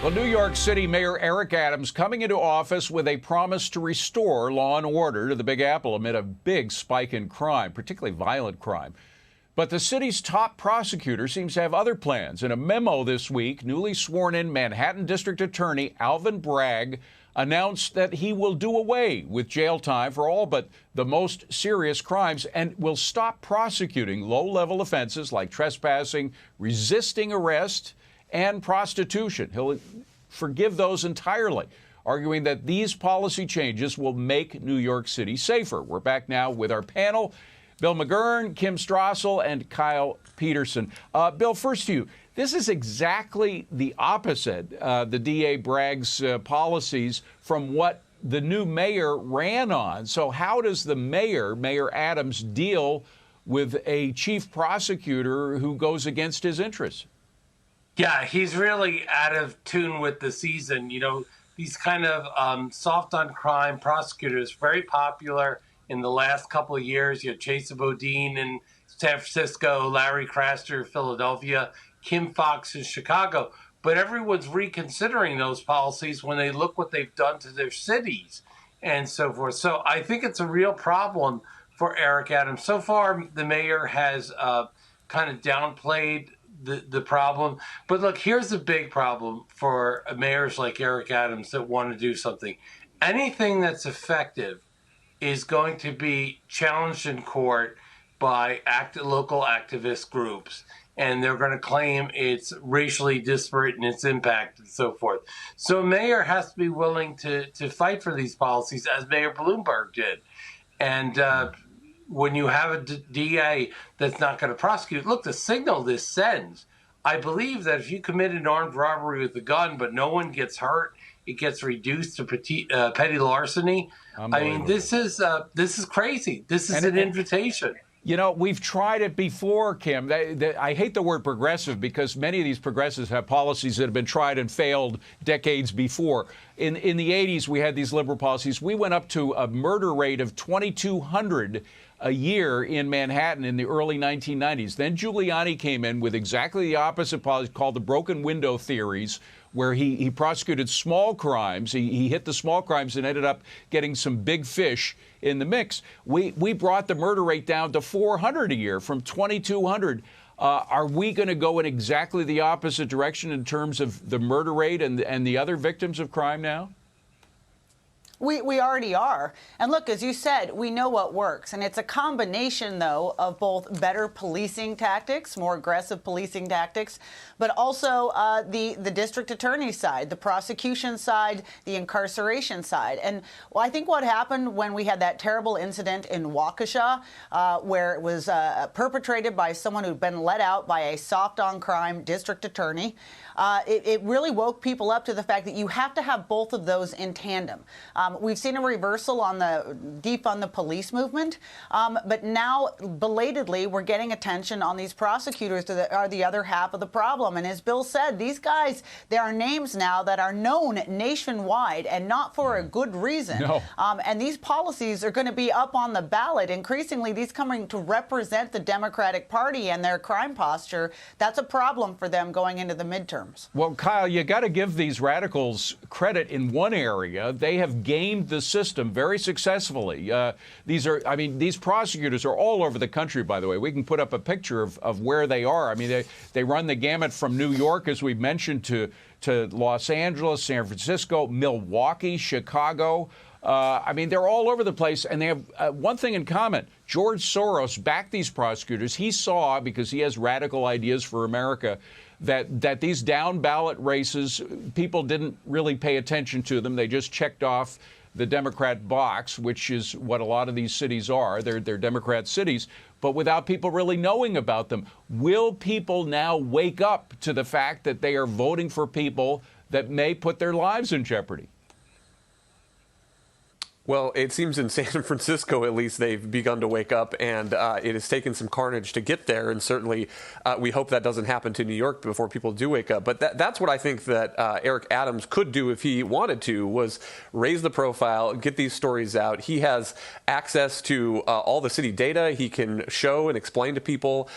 Well, New York City Mayor Eric Adams coming into office with a promise to restore law and order to the Big Apple amid a big spike in crime, particularly violent crime. But the city's top prosecutor seems to have other plans. In a memo this week, newly sworn-in Manhattan District Attorney Alvin Bragg announced that he will do away with jail time for all but the most serious crimes and will stop prosecuting low-level offenses like trespassing, resisting arrest, and prostitution. He'll forgive those entirely, arguing that these policy changes will make New York City safer. We're back now with our panel, Bill McGurn, Kim Strassel, and Kyle Peterson. Bill, first to you. This is exactly the opposite, the DA Bragg's policies, from what the new mayor ran on. So how does the Mayor Adams, deal with a chief prosecutor who goes against his interests? Yeah, he's really out of tune with the season. You know, these kind of soft on crime prosecutors, very popular in the last couple of years. You have Chesa Bodine in San Francisco, Larry Craster, Philadelphia, Kim Foxx in Chicago. But everyone's reconsidering those policies when they look what they've done to their cities and so forth. So I think it's a real problem for Eric Adams. So far, the mayor has kind of downplayed the problem. But look, here's the big problem for mayors like Eric Adams that want to do something. Anything that's effective is going to be challenged in court by local activist groups. And they're going to claim it's racially disparate in its impact and so forth. So a mayor has to be willing to fight for these policies, as Mayor Bloomberg did. And when you have a DA that's not going to prosecute, look, the signal this sends. I believe that if you commit an armed robbery with a gun, but no one gets hurt, it gets reduced to petty larceny. I mean, this is crazy. This is an invitation. You know, we've tried it before, Kim. I hate the word progressive because many of these progressives have policies that have been tried and failed decades before. In the 80s, we had these liberal policies. We went up to a murder rate of 2,200 a year in Manhattan in the early 1990s. Then Giuliani came in with exactly the opposite policy called the broken window theories, where he prosecuted small crimes. He hit the small crimes and ended up getting some big fish in the mix. We brought the murder rate down to 400 a year from 2,200. Are we going to go in exactly the opposite direction in terms of the murder rate and the other victims of crime now? We already are. And look, as you said, we know what works. And it's a combination, though, of both better policing tactics, more aggressive policing tactics, but also the district attorney's side, the prosecution side, the incarceration side. And I think what happened when we had that terrible incident in Waukesha, where it was perpetrated by someone who'd been let out by a soft-on-crime district attorney, it really woke people up to the fact that you have to have both of those in tandem. We've seen a reversal on the defund the police movement, but now belatedly we're getting attention on these prosecutors that are the other half of the problem. And as Bill said, these guys, there are names now that are known nationwide and not for a good reason. No. And these policies are going to be up on the ballot. Increasingly, these coming to represent the Democratic Party and their crime posture. That's a problem for them going into the midterms. Well, Kyle, you got to give these radicals credit in one area. They have gamed the system very successfully. These prosecutors are all over the country, by the way. We can put up a picture of where they are. I mean, they run the gamut from New York, as we mentioned, to Los Angeles, San Francisco, Milwaukee, Chicago. They're all over the place, and they have one thing in common. George Soros backed these prosecutors. He saw, because he has radical ideas for America, that these down-ballot races, people didn't really pay attention to them. They just checked off the Democrat box, which is what a lot of these cities are. They're Democrat cities, but without people really knowing about them. Will people now wake up to the fact that they are voting for people that may put their lives in jeopardy? Well, it seems in San Francisco, at least, they've begun to wake up, and it has taken some carnage to get there. And certainly, we hope that doesn't happen to New York before people do wake up. But that's what I think that Eric Adams could do if he wanted to, was raise the profile, get these stories out. He has access to all the city data. He can show and explain to people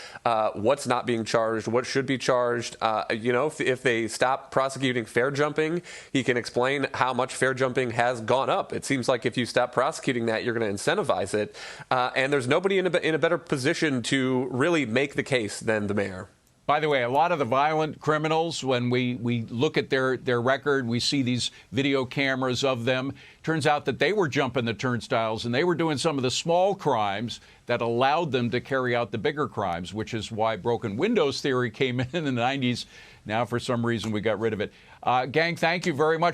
what's not being charged, what should be charged. If they stop prosecuting fair jumping, he can explain how much fair jumping has gone up. It seems like if you stop prosecuting that, you're going to incentivize it. And there's nobody in a better position to really make the case than the mayor. By the way, a lot of the violent criminals, when we look at their record, we see these video cameras of them. Turns out that they were jumping the turnstiles and they were doing some of the small crimes that allowed them to carry out the bigger crimes, which is why broken windows theory came in the 90s. Now, for some reason, we got rid of it. Gang, thank you very much.